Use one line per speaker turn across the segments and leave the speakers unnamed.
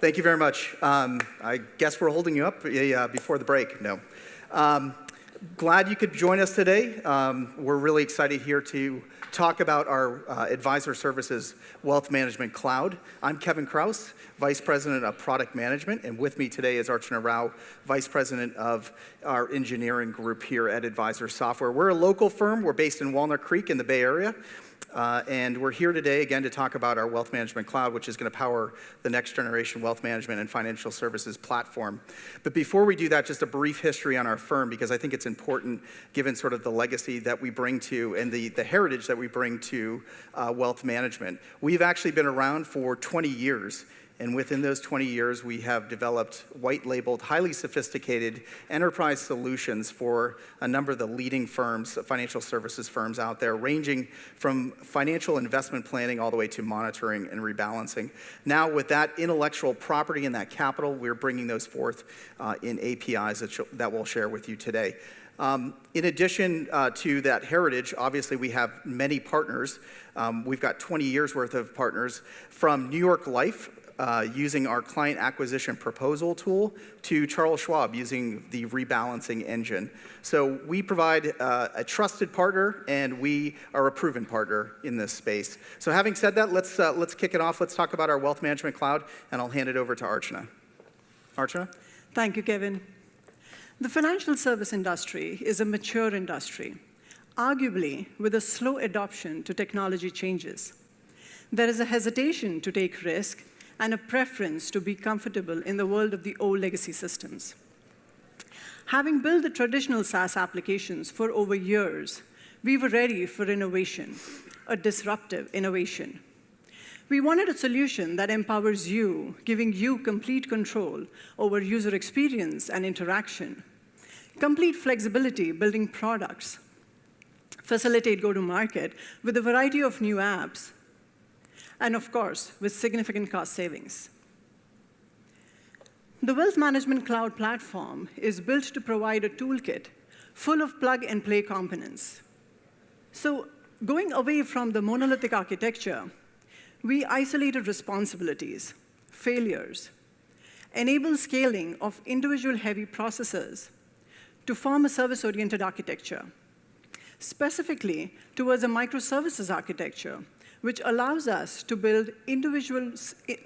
Thank you very much. I guess we're holding you up before the break. No. Glad you could join us today. We're really excited here to talk about our Advisor Services Wealth Management Cloud. I'm Kevin Kraus, Vice President of Product Management, and with me today is Archana Rao, Vice President of our engineering group here at Advisor Software. We're a local firm. We're based in Walnut Creek in the Bay Area. And we're here today, again, to talk about our Wealth Management Cloud, which is going to power the next generation wealth management and financial services platform. But before we do that, just a brief history on our firm, because I think it's important, given sort of the legacy that we bring to, and the heritage that we bring to wealth management. We've actually been around for 20 years. And within those 20 years, we have developed white-labeled, highly sophisticated enterprise solutions for a number of the leading firms, financial services firms out there, ranging from financial investment planning all the way to monitoring and rebalancing. Now, with that intellectual property and that capital, we're bringing those forth in APIs that we'll share with you today. In addition to that heritage, obviously we have many partners. We've got 20 years worth of partners, from New York Life, using our client acquisition proposal tool, to Charles Schwab using the rebalancing engine. So we provide a trusted partner, and we are a proven partner in this space. So having said that, let's kick it off. Let's talk about our Wealth Management Cloud, and I'll hand it over to Archana. Archana?
Thank you, Kevin. The financial service industry is a mature industry, arguably with a slow adoption to technology changes. There is a hesitation to take risk and a preference to be comfortable in the world of the old legacy systems. Having built the traditional SaaS applications for over years, we were ready for innovation, a disruptive innovation. We wanted a solution that empowers you, giving you complete control over user experience and interaction, complete flexibility building products, facilitate go-to-market with a variety of new apps, and of course, with significant cost savings. The Wealth Management Cloud platform is built to provide a toolkit full of plug-and-play components. So going away from the monolithic architecture, we isolated responsibilities, failures, enable scaling of individual heavy processes to form a service-oriented architecture, specifically towards a microservices architecture, which allows us to build individual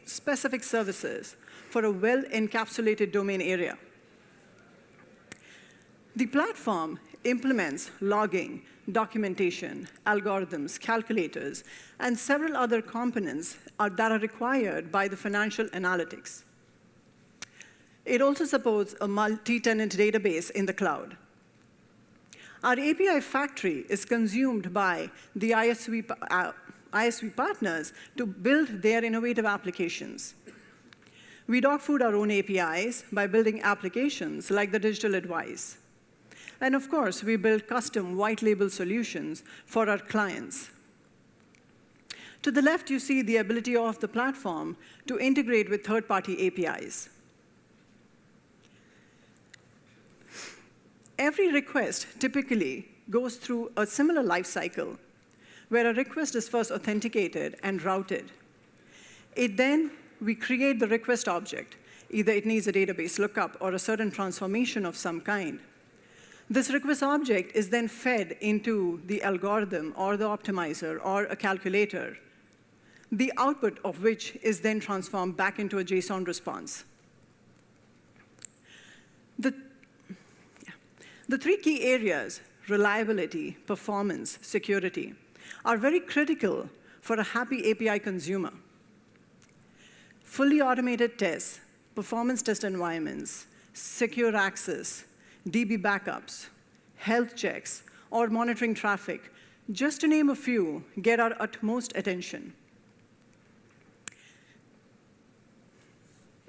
specific services for a well-encapsulated domain area. The platform implements logging, documentation, algorithms, calculators, and several other components that are required by the financial analytics. It also supports a multi-tenant database in the cloud. Our API factory is consumed by the ISV partners to build their innovative applications. We dog food our own APIs by building applications like the Digital Advice. And of course, we build custom white label solutions for our clients. To the left, you see the ability of the platform to integrate with third-party APIs. Every request typically goes through a similar life cycle, where a request is first authenticated and routed. We create the request object. Either it needs a database lookup or a certain transformation of some kind. This request object is then fed into the algorithm or the optimizer or a calculator, the output of which is then transformed back into a JSON response. The three key areas, reliability, performance, security, are very critical for a happy API consumer. Fully automated tests, performance test environments, secure access, DB backups, health checks, or monitoring traffic, just to name a few, get our utmost attention.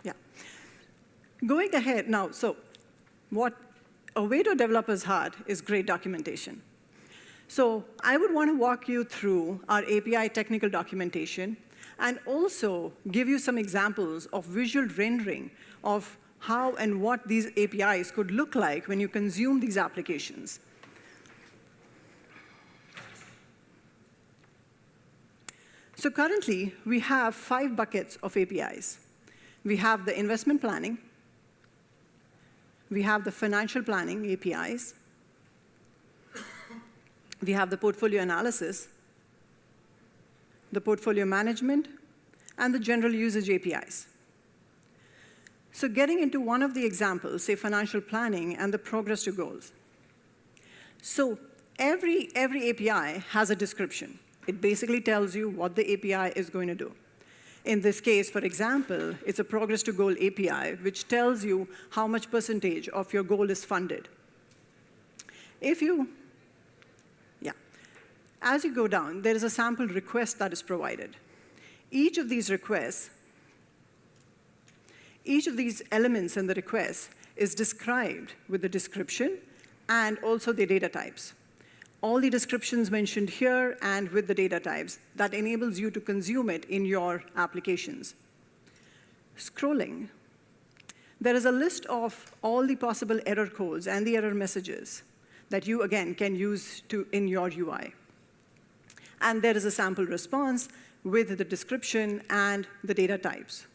Yeah. Going ahead now, so a way to a developer's heart is great documentation. So I would want to walk you through our API technical documentation and also give you some examples of visual rendering of how and what these APIs could look like when you consume these applications. So currently, we have 5 buckets of APIs. We have the investment planning. We have the financial planning APIs. We have the portfolio analysis, the portfolio management, and the general usage APIs. So getting into one of the examples, say financial planning and the progress to goals. So every API has a description. It basically tells you what the API is going to do. In this case, for example, it's a progress to goal API, which tells you how much percentage of your goal is funded. As you go down, there is a sample request that is provided. Each of these requests, each of these elements in the request is described with the description and also the data types. All the descriptions mentioned here and with the data types, that enables you to consume it in your applications. Scrolling. There is a list of all the possible error codes and the error messages that you, again, can use in your UI. And there is a sample response with the description and the data types.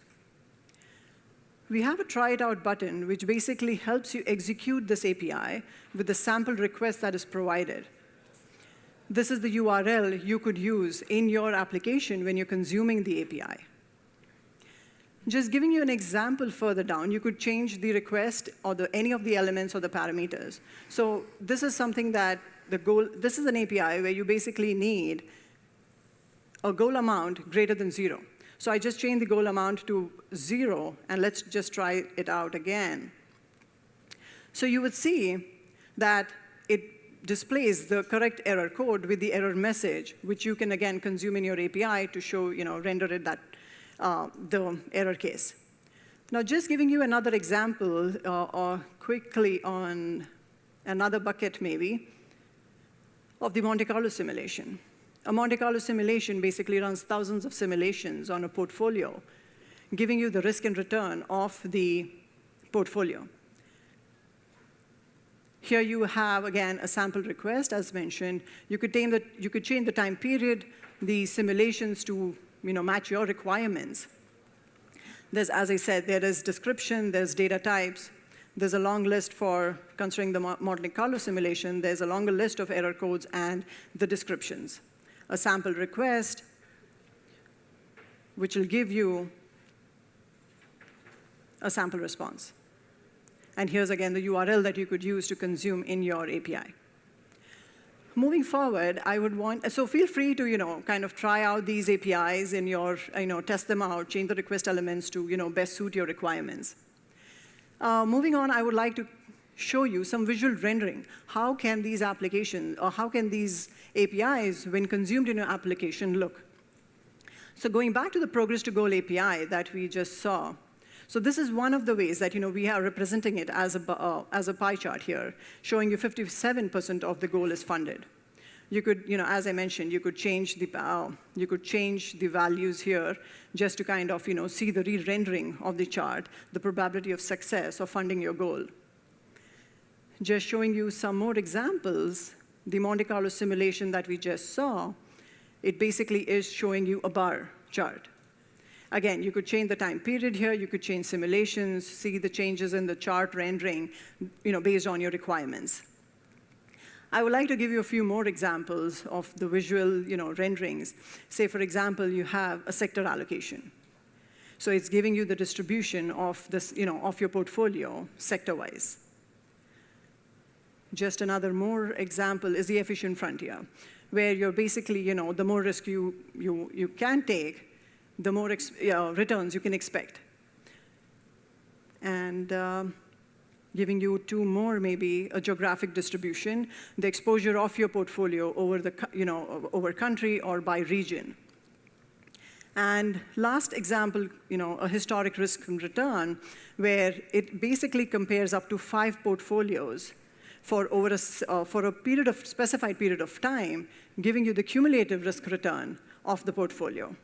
We have a try it out button, which basically helps you execute this API with the sample request that is provided. This is the URL you could use in your application when you're consuming the API. Just giving you an example further down, you could change the request or any of the elements or the parameters. So this is something that this is an API where you basically need a goal amount greater than 0. So I just changed the goal amount to 0, and let's just try it out again. So you would see that it displays the correct error code with the error message, which you can, again, consume in your API to show, render it the error case. Now, just giving you another example or quickly on another bucket, maybe, of the Monte Carlo simulation. A Monte Carlo simulation basically runs thousands of simulations on a portfolio, giving you the risk and return of the portfolio. Here you have, again, a sample request, as mentioned. You could change the time period, the simulations to match your requirements. There's, as I said, there is description, there's data types. There's a long list for considering the Monte Carlo simulation. There's a longer list of error codes and the descriptions. A sample request, which will give you a sample response. And here's, again, the URL that you could use to consume in your API. Moving forward, I would so feel free to, kind of try out these APIs in your, test them out, change the request elements to, best suit your requirements. Moving on, I would like to show you some visual rendering. How can these applications, or how can these APIs, when consumed in your application, look? So going back to the progress to goal API that we just saw, so this is one of the ways that we are representing it as a pie chart here, showing you 57% of the goal is funded. You could, as I mentioned, you could change the values here just to kind of, see the re-rendering of the chart, the probability of success of funding your goal. Just showing you some more examples, the Monte Carlo simulation that we just saw, it basically is showing you a bar chart. Again, you could change the time period here, you could change simulations, see the changes in the chart rendering, based on your requirements. I would like to give you a few more examples of the visual, renderings. Say, for example, you have a sector allocation. So it's giving you the distribution of this, of your portfolio sector-wise. Just another more example is the efficient frontier, where you're basically, the more risk you can take, the more returns you can expect. And giving you two more, maybe a geographic distribution, the exposure of your portfolio over over country or by region. And last example, a historic risk and return, where it basically compares up to 5 portfolios for a specified period of time, giving you the cumulative risk return of the portfolio.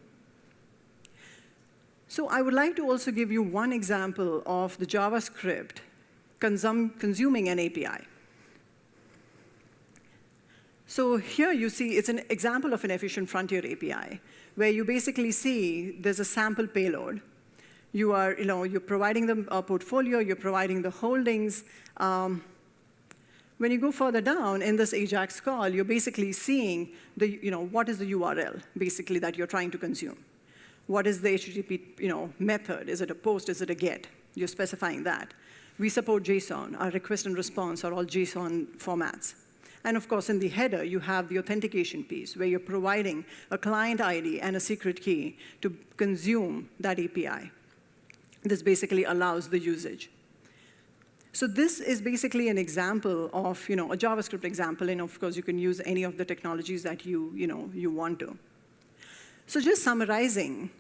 So I would like to also give you one example of the JavaScript consuming an API. So here you see it's an example of an efficient frontier API, where you basically see there's a sample payload, You're providing them a portfolio, you're providing the holdings. When you go further down in this AJAX call, you're basically seeing what is the URL, basically, that you're trying to consume. What is the HTTP method? Is it a post? Is it a GET? You're specifying that. We support JSON. Our request and response are all JSON formats. And of course, in the header, you have the authentication piece, where you're providing a client ID and a secret key to consume that API. This basically allows the usage. So this is basically an example of a JavaScript example, and of course, you can use any of the technologies that you want to. So just summarizing,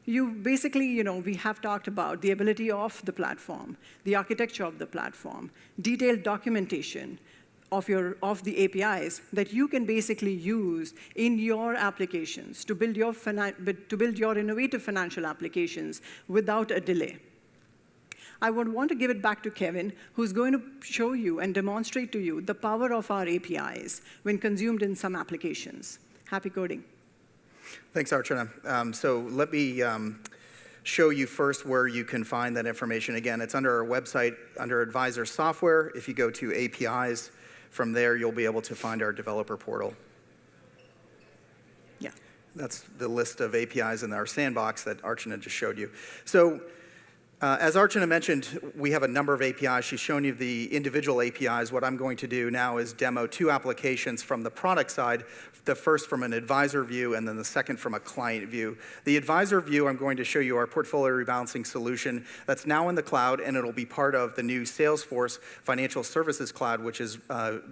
we have talked about the ability of the platform, the architecture of the platform, detailed documentation of the APIs that you can basically use in your applications to build your innovative financial applications without a delay. I would want to give it back to Kevin, who's going to show you and demonstrate to you the power of our APIs when consumed in some applications. Happy coding.
Thanks, Archana. So let me show you first where you can find that information. Again, it's under our website, under Advisor Software. If you go to APIs, from there, you'll be able to find our developer portal.
Yeah.
That's the list of APIs in our sandbox that Archana just showed you. So as Archana mentioned, we have a number of APIs. She's shown you the individual APIs. What I'm going to do now is demo two applications from the product side, the first from an advisor view and then the second from a client view. The advisor view, I'm going to show you our portfolio rebalancing solution that's now in the cloud, and it'll be part of the new Salesforce Financial Services Cloud, which is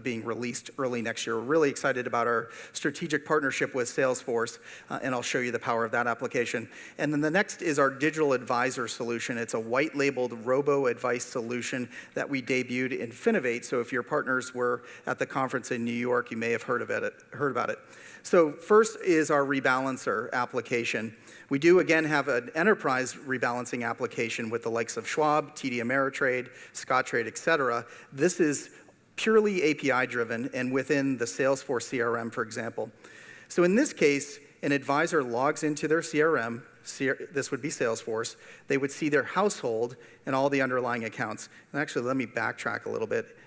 being released early next year. We're really excited about our strategic partnership with Salesforce, and I'll show you the power of that application. And then the next is our digital advisor solution. It's a white-labeled robo-advice solution that we debuted in Finovate. So if your partners were at the conference in New York, you may have heard about it. So first is our rebalancer application. We do, again, have an enterprise rebalancing application with the likes of Schwab, TD Ameritrade, Scottrade, et cetera. This is purely API-driven and within the Salesforce CRM, for example. So in this case, an advisor logs into their CRM. This would be Salesforce. They would see their household and all the underlying accounts. And actually, let me backtrack a little bit.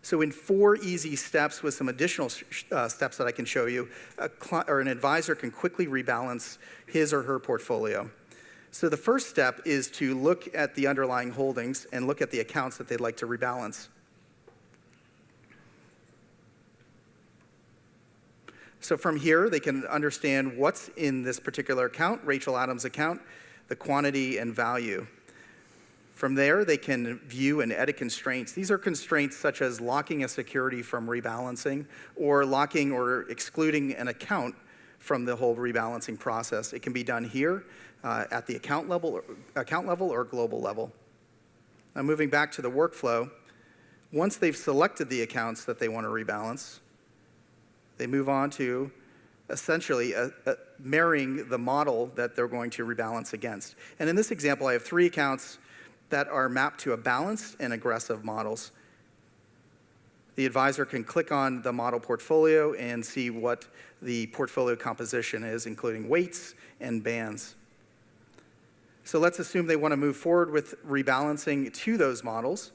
So in 4 easy steps with some additional steps that I can show you, an advisor can quickly rebalance his or her portfolio. So the first step is to look at the underlying holdings and look at the accounts that they'd like to rebalance. So from here, they can understand what's in this particular account, Rachel Adams' account, the quantity and value. From there, they can view and edit constraints. These are constraints such as locking a security from rebalancing or locking or excluding an account from the whole rebalancing process. It can be done here at the account level or global level. Now moving back to the workflow, once they've selected the accounts that they want to rebalance, they move on to essentially marrying the model that they're going to rebalance against. And in this example, I have 3 accounts that are mapped to a balanced and aggressive models. The advisor can click on the model portfolio and see what the portfolio composition is, including weights and bands. So let's assume they want to move forward with rebalancing to those models.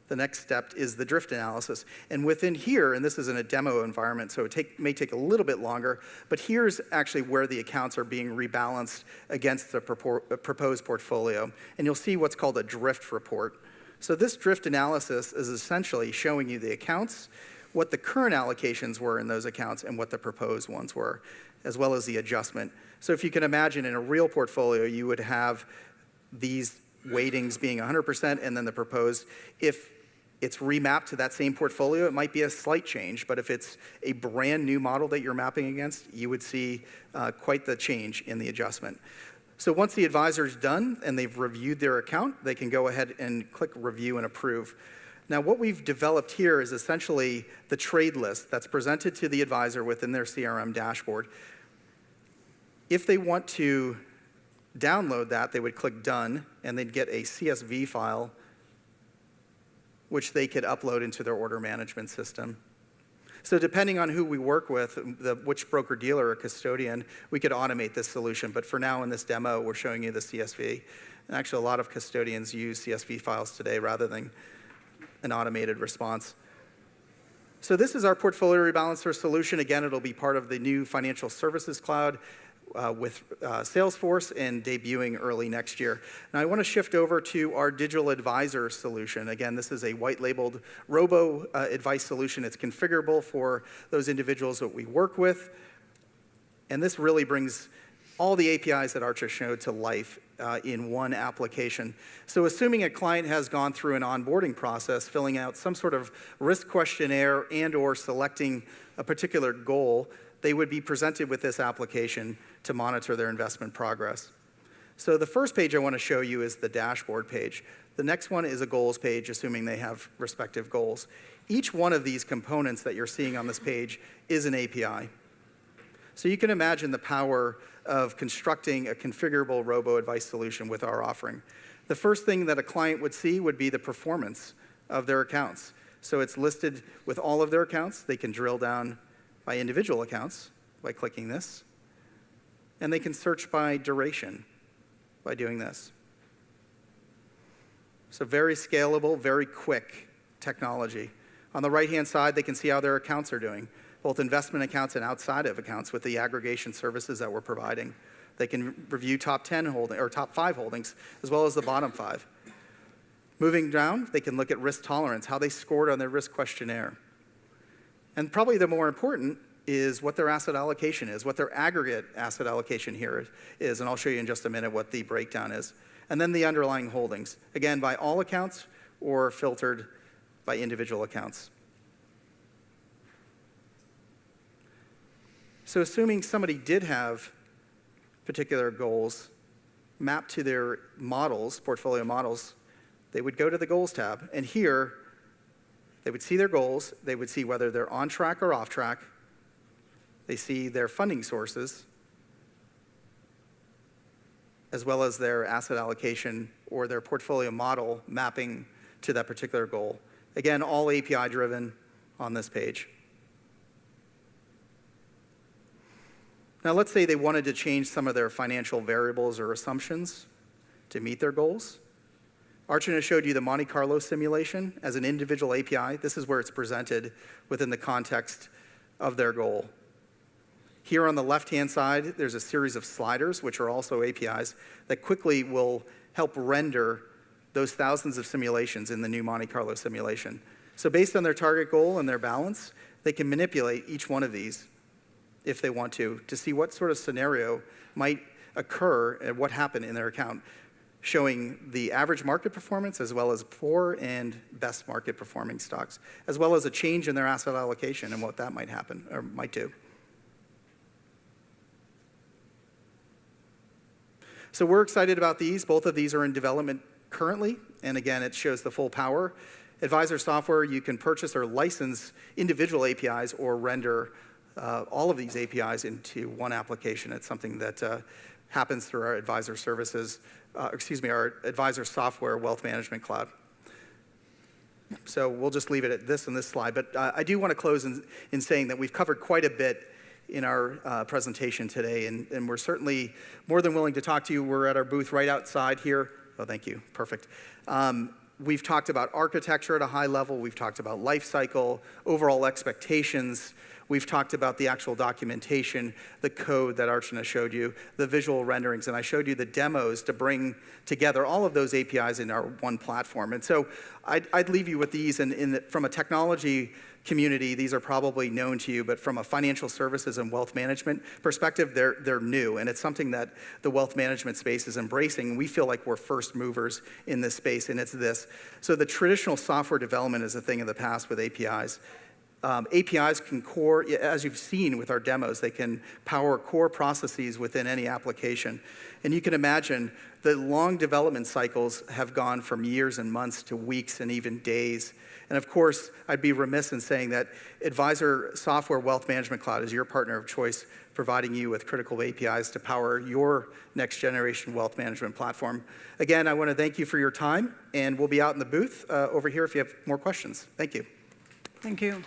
The next step is the drift analysis. And within here, and this is in a demo environment, so it may take a little bit longer, but here's actually where the accounts are being rebalanced against the proposed portfolio. And you'll see what's called a drift report. So this drift analysis is essentially showing you the accounts, what the current allocations were in those accounts, and what the proposed ones were, as well as the adjustment. So if you can imagine in a real portfolio, you would have these weightings being 100%, and then the proposed. If it's remapped to that same portfolio, it might be a slight change, but if it's a brand new model that you're mapping against, you would see quite the change in the adjustment. So once the advisor's done and they've reviewed their account, they can go ahead and click Review and Approve. Now what we've developed here is essentially the trade list that's presented to the advisor within their CRM dashboard. If they want to download that, they would click Done, and they'd get a CSV file which they could upload into their order management system. So depending on who we work with, which broker-dealer or custodian, we could automate this solution. But for now in this demo, we're showing you the CSV. And actually, a lot of custodians use CSV files today rather than an automated response. So this is our portfolio rebalancer solution. Again, it'll be part of the new Financial Services Cloud with Salesforce and debuting early next year. Now I want to shift over to our digital advisor solution. Again, this is a white-labeled robo-advice solution. It's configurable for those individuals that we work with. And this really brings all the APIs that Archer showed to life in one application. So assuming a client has gone through an onboarding process, filling out some sort of risk questionnaire and or selecting a particular goal, they would be presented with this application to monitor their investment progress. So the first page I want to show you is the dashboard page. The next one is a goals page, assuming they have respective goals. Each one of these components that you're seeing on this page is an API. So you can imagine the power of constructing a configurable robo-advice solution with our offering. The first thing that a client would see would be the performance of their accounts. So it's listed with all of their accounts. They can drill down by individual accounts by clicking this. And they can search by duration by doing this. So very scalable, very quick technology. On the right-hand side, they can see how their accounts are doing, both investment accounts and outside of accounts with the aggregation services that we're providing. They can review top 10 holdings or top 5 holdings, as well as the bottom 5. Moving down, they can look at risk tolerance, how they scored on their risk questionnaire. And probably the more important is what their asset allocation is, what their aggregate asset allocation here is. And I'll show you in just a minute what the breakdown is. And then the underlying holdings, again, by all accounts or filtered by individual accounts. So assuming somebody did have particular goals mapped to their models, portfolio models, they would go to the Goals tab. And here, they would see their goals. They would see whether they're on track or off track. They see their funding sources, as well as their asset allocation or their portfolio model mapping to that particular goal. Again, all API-driven on this page. Now, let's say they wanted to change some of their financial variables or assumptions to meet their goals. Archon has showed you the Monte Carlo simulation as an individual API. This is where it's presented within the context of their goal. Here on the left-hand side, there's a series of sliders, which are also APIs, that quickly will help render those thousands of simulations in the new Monte Carlo simulation. So based on their target goal and their balance, they can manipulate each one of these if they want to see what sort of scenario might occur and what happened in their account, showing the average market performance as well as poor and best market performing stocks, as well as a change in their asset allocation and what that might happen or might do. So we're excited about these. Both of these are in development currently, and again, it shows the full power. Advisor software, you can purchase or license individual APIs or render all of these APIs into one application. It's something that happens through our advisor services, our advisor software wealth management cloud. So we'll just leave it at this on this slide, but I do want to close in saying that we've covered quite a bit in our presentation today, and we're certainly more than willing to talk to you. We're at our booth right outside here. Oh, thank you. Perfect. We've talked about architecture at a high level. We've talked about life cycle, overall expectations. We've talked about the actual documentation, the code that Archana showed you, the visual renderings, and I showed you the demos to bring together all of those APIs in our one platform. And so I'd leave you with these, and from a technology community, these are probably known to you, but from a financial services and wealth management perspective, they're new, and it's something that the wealth management space is embracing. We feel like we're first movers in this space, and it's this. So the traditional software development is a thing of the past with APIs. APIs can core, as you've seen with our demos, they can power core processes within any application. And you can imagine the long development cycles have gone from years and months to weeks and even days. And of course, I'd be remiss in saying that Advisor Software Wealth Management Cloud is your partner of choice, providing you with critical APIs to power your next generation wealth management platform. Again, I want to thank you for your time, and we'll be out in the booth over here if you have more questions. Thank you.
Thank you.